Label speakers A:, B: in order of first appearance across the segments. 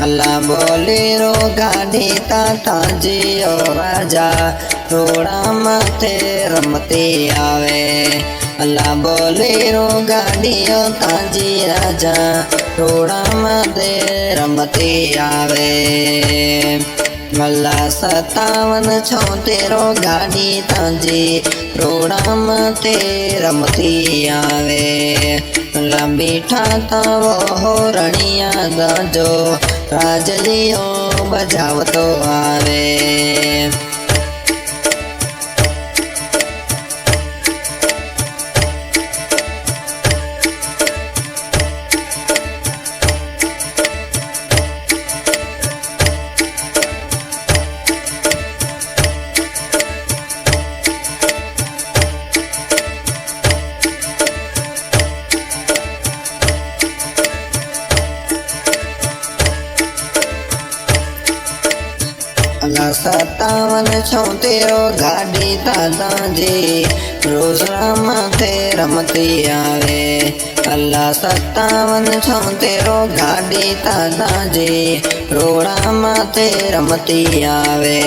A: अल्लाह Bolero गाड़ी टाटा जियो राजा रोड़ा माथे रमती आवे। अल्लाह बोलेरो गाड़ियो ताजी राजा रोड़ा माथे रमती आवे। अल्लाह 57 गाड़ी ताजी रोड़ा माथे रमती आवे। अल्लाह बीठा था वो होरणिया दाजो राजलियो बजावतो आवे। अल्लाह 57 गाड़ी दादा जी रोज माथे रमती आवे। अल्लाह 57 गाड़ी दादा जी रोड़ा माथे रमती आवे।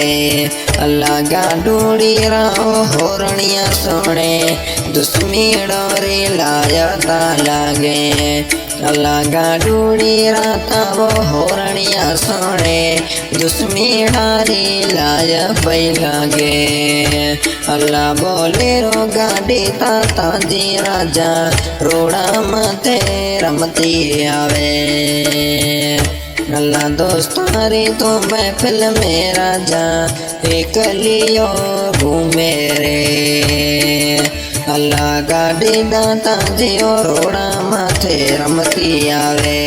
A: अल्लाह गाडूड़ी राहो होरणिया सोने दुश्मीड़ो रे लायता लागे। अल्लाह गाडूड़ी राता वो होरणिया सोने दुश्मीड़ा रे लाय पै लागे। अल्लाह बोलेरो गाड़ी ताता जी राजा रोड़ा माथे रमती आवे। अल्लाह दोस्तारी तो महफिल में राजा एक लियो घूमे रे। अल्लाह गाड़ी दाता जियो रोड़ा माथे रमती आवे।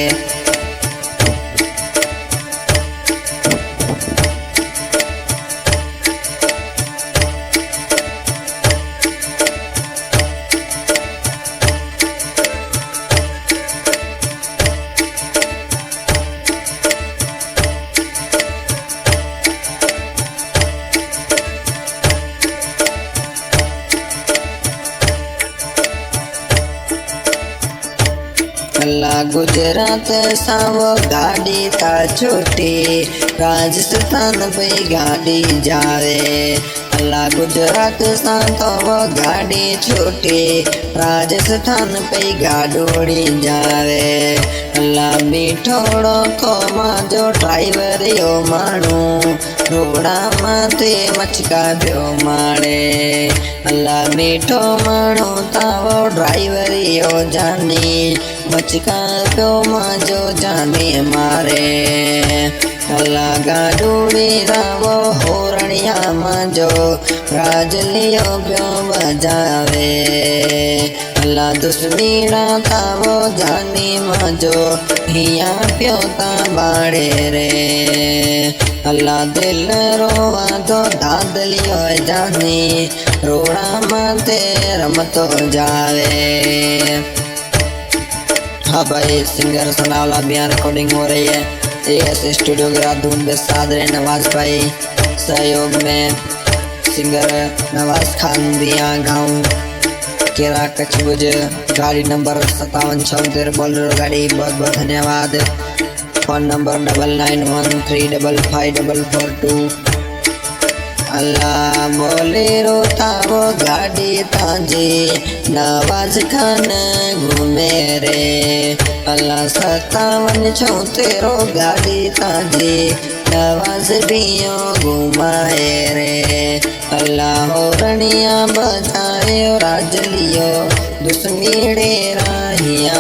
A: अल्लाह गुजरात सावो गाड़ी ता छोटी राजस्थान पे गाड़ी जावे। अल्लाह गुजरात सा तो वो गाड़ी छोटी राजस्थान पे गाडोड़ी जावे। अल्लाह मीठोड़ो को माजो ड्राइवर यो मानू रोड़ा माथे मचका ब्यो मारे। अल्लाह मीठो मानू तावो ड्राइवर यो जानी मचका ब्यो माजो जाने मारे। अल्लाह गाडूड़ी रावो होरणिया माजो राजलियो ब्यो बजावे। अल्लाह दुश्मीड़ा तावो जानी माजो हिया प्यो ता बाड़े रे। अल्लाह दिल रोवा तो दादलियो जानी रोड़ा माथे रमतो जावे। हाँ भाई सिंगर सनावला बयान रिकॉर्डिंग हो रही है एएस स्टूडियो देहरादून के सादरे नवाज भाई सहयोग में सिंगर नवाज खान दिया गाँव केरा कचबुज गाड़ी नंबर 5776 बोलेरो गाड़ी बहुत बहुत धन्यवाद। Phone number 9913555442। अल्लाह बोलेरो तावो गाड़ी ताजी नवाज खान घूमे रे। अल्लाह 5776 गाड़ी ताजी नवाज बियो घुमाए रे। अल्लाह होरणिया बजाए राजलियो दुश्मीड़े राहिया।